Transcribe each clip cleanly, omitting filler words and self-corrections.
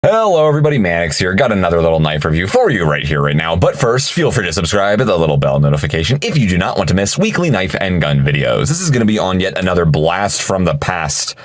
Hello everybody, Mannix here. Got another little knife review for you right here, right now. But first, feel free to subscribe with the little bell notification if you do not want to miss weekly knife and gun videos. This is going to be on yet another blast from the past.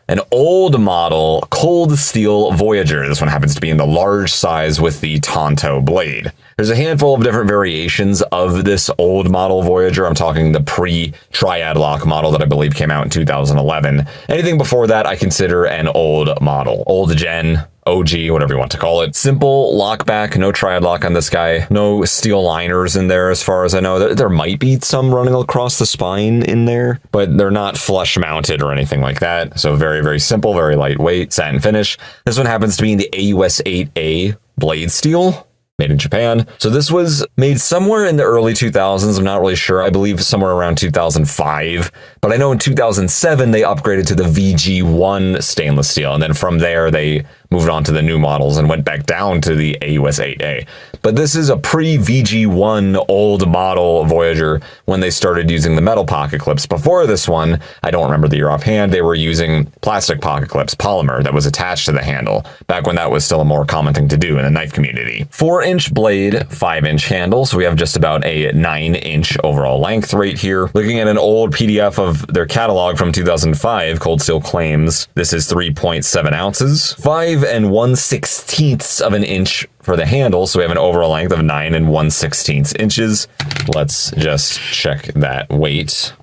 An old model Cold Steel Voyager. This one happens to be in the large size with the Tonto blade. There's a handful of different variations of this old model Voyager. I'm talking the pre-triad lock model that I believe came out in 2011. Anything before that I consider an old model. Old gen, OG, whatever you want to call it. Simple lockback, no triad lock on this guy. No steel liners in there as far as I know. There might be some running across the spine in there, but they're not flush mounted or anything like that. So very, very simple, very lightweight, satin finish. This one happens to be in the AUS 8A blade steel. Made in Japan. So this was made somewhere in the early 2000s. I'm not really sure. I believe somewhere around 2005. But I know in 2007, they upgraded to the VG1 stainless steel. And then from there, they moved on to the new models and went back down to the AUS 8A. But this is a pre-VG1 old model Voyager when they started using the metal pocket clips. Before this one, I don't remember the year offhand, they were using plastic pocket clips, polymer, that was attached to the handle, back when that was still a more common thing to do in the knife community. 4-inch blade, 5-inch handle, so we have just about a 9-inch overall length right here. Looking at an old PDF of their catalog from 2005, Cold Steel claims this is 3.7 ounces, 5 1/16 of an inch for the handle, so we have an overall length of 9 1/16 inches. Let's just check that weight.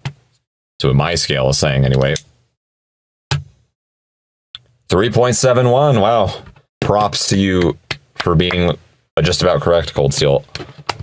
So what my scale is saying anyway. 3.71. Wow. Props to you for being just about correct, Cold Steel.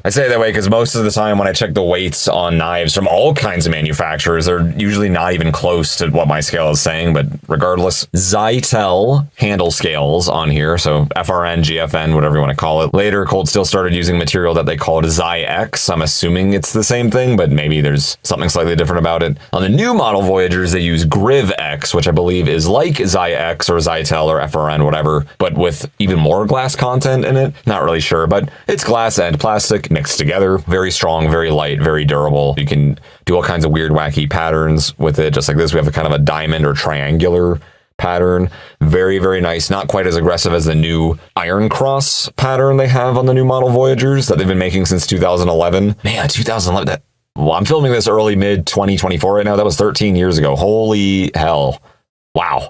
I say it that way because most of the time when I check the weights on knives from all kinds of manufacturers, they're usually not even close to what my scale is saying, but regardless. Zytel handle scales on here, so FRN, GFN, whatever you want to call it. Later, Cold Steel started using material that they called Zy-X. I'm assuming it's the same thing, but maybe there's something slightly different about it. On the new model Voyagers, they use Griv-X, which I believe is like Zy-X or Zytel or FRN, whatever, but with even more glass content in it. Not really sure, but it's glass and plastic mixed together. Very strong, very light, very durable. You can do all kinds of weird, wacky patterns with it. Just like this, we have a kind of a diamond or triangular pattern. Very, very nice. Not quite as aggressive as the new Iron Cross pattern they have on the new model Voyagers that they've been making since 2011. Man, 2011. Well, I'm filming this early, mid 2024 right now. That was 13 years ago. Holy hell. Wow.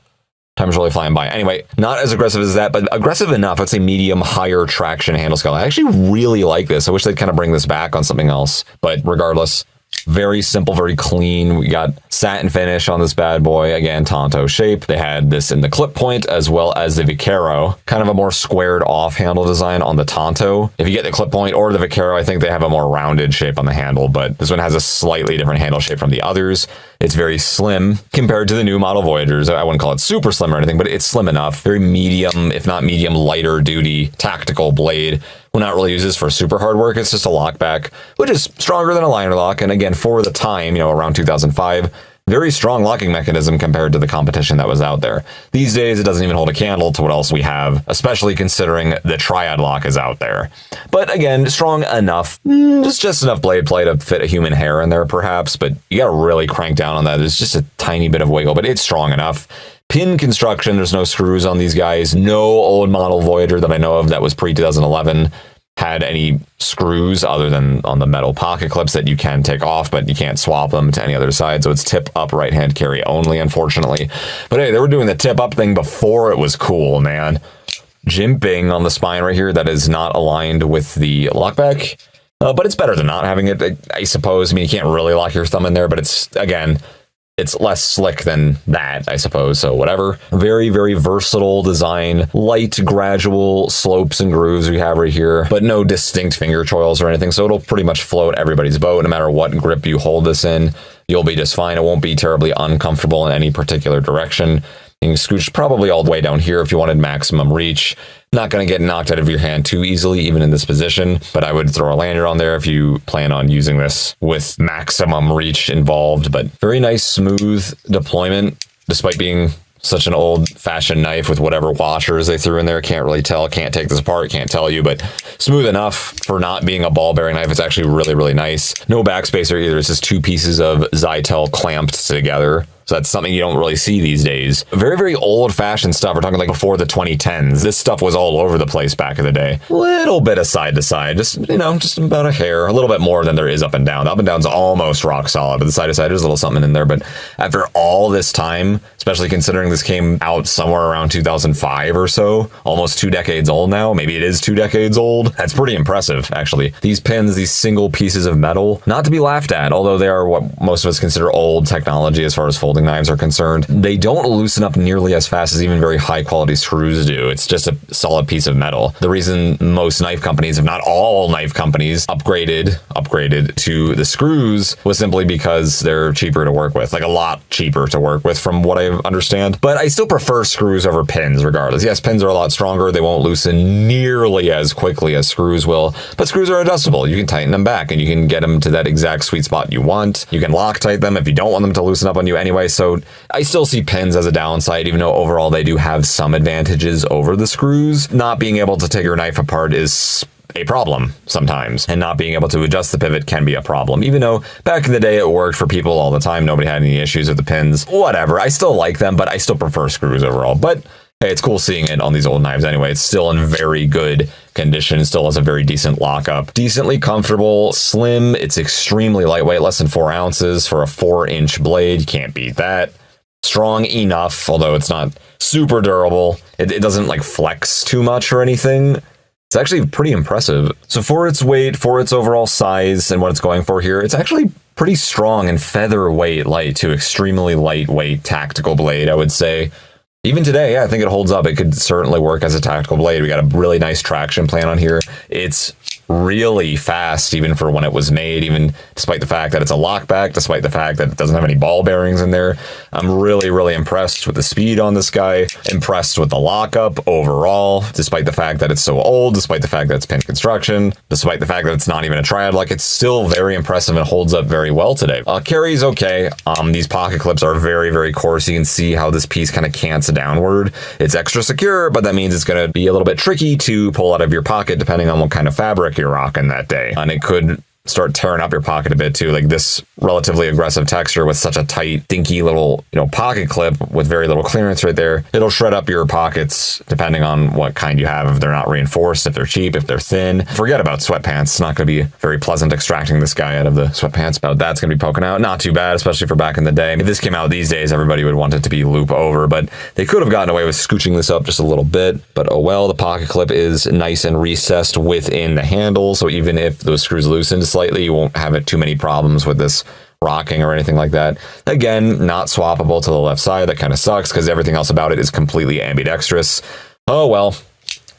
Time's really flying by. Anyway, not as aggressive as that, but aggressive enough. I'd say medium, higher traction handle scale. I actually really like this. I wish they'd kind of bring this back on something else. But regardless, very simple, very clean. We got satin finish on this bad boy. Again, Tonto shape. They had this in the clip point as well as the Vaquero. Kind of a more squared off handle design on the Tonto. If you get the clip point or the Vaquero, I think they have a more rounded shape on the handle, but this one has a slightly different handle shape from the others. It's very slim compared to the new model Voyagers. I wouldn't call it super slim or anything, but it's slim enough. Very medium, if not medium, lighter duty tactical blade. Will not really use this for super hard work. It's just a lockback, which is stronger than a liner lock. And again, for the time, around 2005, very strong locking mechanism compared to the competition that was out there. These days, it doesn't even hold a candle to what else we have, especially considering the triad lock is out there. But again, strong enough, just enough blade play to fit a human hair in there perhaps, but you gotta really crank down on that. There's just a tiny bit of wiggle, but it's strong enough. Pin construction, there's no screws on these guys. No old model Voyager that I know of that was pre-2011 had any screws other than on the metal pocket clips that you can take off, but you can't swap them to any other side. So it's tip up right hand carry only, unfortunately. But hey, they were doing the tip up thing before it was cool, man. Jimping on the spine right here that is not aligned with the lockback. But it's better than not having it, I suppose. I mean, you can't really lock your thumb in there, but it's, again, it's less slick than that, I suppose, so whatever. Very, very versatile design. Light, gradual slopes and grooves we have right here, but no distinct finger choils or anything, so it'll pretty much float everybody's boat. No matter what grip you hold this in, you'll be just fine. It won't be terribly uncomfortable in any particular direction. You can scooch probably all the way down here if you wanted maximum reach. Not going to get knocked out of your hand too easily, even in this position, but I would throw a lanyard on there if you plan on using this with maximum reach involved. But very nice, smooth deployment, despite being such an old-fashioned knife with whatever washers they threw in there. Can't really tell, can't take this apart, can't tell you, but smooth enough for not being a ball-bearing knife. It's actually really, really nice. No backspacer either. It's just two pieces of Zytel clamped together. So that's something you don't really see these days. Very, very old-fashioned stuff. We're talking like before the 2010s. This stuff was all over the place back in the day. Little bit of side to side, just, just about a hair, a little bit more than there is up and down. The up and down's almost rock solid, but the side to side, there's a little something in there. But after all this time, especially considering this came out somewhere around 2005 or so, almost 2 decades old now, maybe it is 2 decades old, that's pretty impressive, actually. These pins, these single pieces of metal, not to be laughed at, although they are what most of us consider old technology as far as folding knives are concerned. They don't loosen up nearly as fast as even very high quality screws do. It's just a solid piece of metal. The reason most knife companies, if not all knife companies, upgraded to the screws was simply because they're cheaper to work with, like a lot cheaper to work with from what I understand. But I still prefer screws over pins regardless. Yes, pins are a lot stronger. They won't loosen nearly as quickly as screws will, but screws are adjustable. You can tighten them back and you can get them to that exact sweet spot you want. You can Loctite them if you don't want them to loosen up on you anyway. So I still see pins as a downside, even though overall they do have some advantages over the screws. Not being able to take your knife apart is a problem sometimes, and not being able to adjust the pivot can be a problem. Even though back in the day it worked for people all the time, nobody had any issues with the pins. Whatever, I still like them, but I still prefer screws overall. But hey, it's cool seeing it on these old knives anyway. It's still in very good condition, still has a very decent lockup. Decently comfortable, slim, it's extremely lightweight, less than 4 ounces for a 4-inch blade. You can't beat that. Strong enough, although it's not super durable. It doesn't like flex too much or anything. It's actually pretty impressive. So for its weight, for its overall size and what it's going for here, it's actually pretty strong and featherweight light to extremely lightweight tactical blade, I would say. Even today, yeah, I think it holds up. It could certainly work as a tactical blade. We got a really nice traction plan on here. It's really fast, even for when it was made, even despite the fact that it's a lockback, despite the fact that it doesn't have any ball bearings in there. I'm really, really impressed with the speed on this guy, impressed with the lockup overall, despite the fact that it's so old, despite the fact that it's pin construction, despite the fact that it's not even a triad, like it's still very impressive and holds up very well today. Carry's okay. These pocket clips are very, very coarse. You can see how this piece kind of cants downward. It's extra secure, but that means it's going to be a little bit tricky to pull out of your pocket depending on what kind of fabric you're rocking that day. And it could start tearing up your pocket a bit too. Like this relatively aggressive texture with such a tight, dinky little, pocket clip with very little clearance right there. It'll shred up your pockets depending on what kind you have. If they're not reinforced, if they're cheap, if they're thin. Forget about sweatpants. It's not going to be very pleasant extracting this guy out of the sweatpants. But that's going to be poking out. Not too bad, especially for back in the day. If this came out these days, everybody would want it to be loop over, but they could have gotten away with scooching this up just a little bit. But oh well, the pocket clip is nice and recessed within the handle. So even if those screws loosened slightly, you won't have it too many problems with this rocking or anything like that. Again, not swappable to the left side. That kind of sucks because everything else about it is completely ambidextrous. Oh well,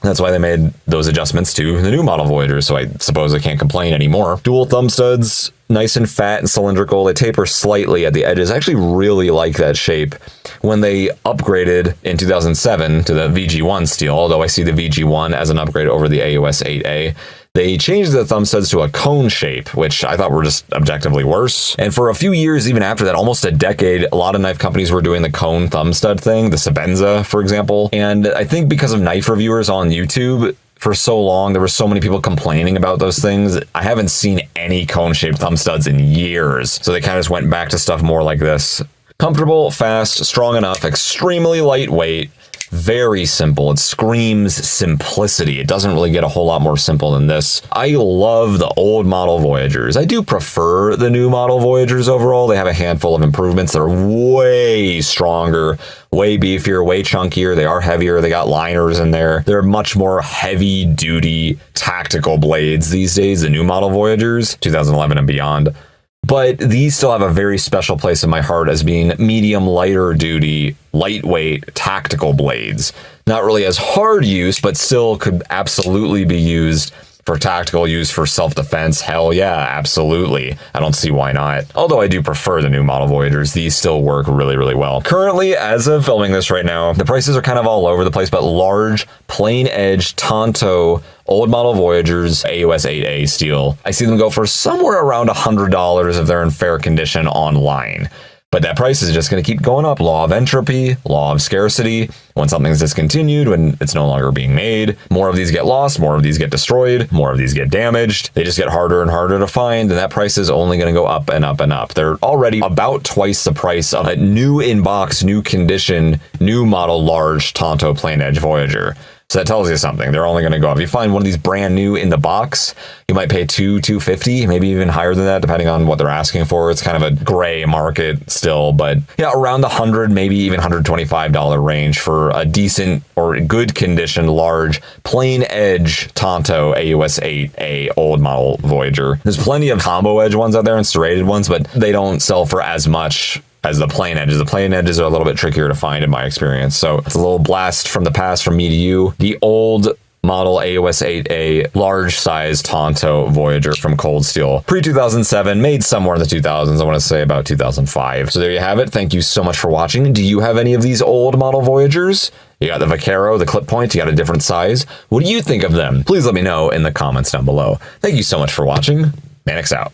that's why they made those adjustments to the new model Voyagers, so I suppose I can't complain anymore. Dual thumb studs, nice and fat and cylindrical. They taper slightly at the edges. I actually really like that shape. When they upgraded in 2007 to the VG1 steel, although I see the VG1 as an upgrade over the AUS 8A, they changed the thumb studs to a cone shape, which I thought were just objectively worse. And for a few years, even after that, almost a decade, a lot of knife companies were doing the cone thumb stud thing, the Sebenza, for example. And I think because of knife reviewers on YouTube, for so long, there were so many people complaining about those things. I haven't seen any cone-shaped thumb studs in years. So they kind of just went back to stuff more like this. Comfortable, fast, strong enough, extremely lightweight, very simple. It screams simplicity. It doesn't really get a whole lot more simple than this. I love the old model Voyagers. I do prefer the new model Voyagers overall. They have a handful of improvements. They're way stronger, way beefier, way chunkier. They are heavier. They got liners in there. They're much more heavy duty tactical blades these days, the new model Voyagers, 2011 and beyond. But these still have a very special place in my heart as being medium, lighter duty, lightweight, tactical blades. Not really as hard use, but still could absolutely be used for tactical use, for self-defense. Hell yeah, absolutely. I don't see why not. Although I do prefer the new model Voyagers, these still work really, really well. Currently, as of filming this right now, the prices are kind of all over the place, but large, plain edge, Tonto, old model Voyagers, AUS 8A steel, I see them go for somewhere around $100 if they're in fair condition online. But that price is just going to keep going up. Law of entropy, law of scarcity. When something's discontinued, when it's no longer being made, more of these get lost, more of these get destroyed, more of these get damaged. They just get harder and harder to find, and that price is only going to go up and up and up. They're already about twice the price of a new in-box, new condition, new model large Tonto Plain Edge Voyager. So that tells you something. They're only going to go up. If you find one of these brand new in the box, you might pay $250, maybe even higher than that, depending on what they're asking for. It's kind of a gray market still, but yeah, around the $100, maybe even $125 range for a decent or good condition, large, plain edge Tonto AUS 8A old model Voyager. There's plenty of combo edge ones out there and serrated ones, but they don't sell for as much as the plain edges. The plain edges are a little bit trickier to find in my experience. So it's a little blast from the past from me to you. The old model AOS 8A large size Tonto Voyager from Cold Steel. Pre-2007, made somewhere in the 2000s. I want to say about 2005. So there you have it. Thank you so much for watching. Do you have any of these old model Voyagers? You got the Vaquero, the clip point, you got a different size. What do you think of them? Please let me know in the comments down below. Thank you so much for watching. Mannix out.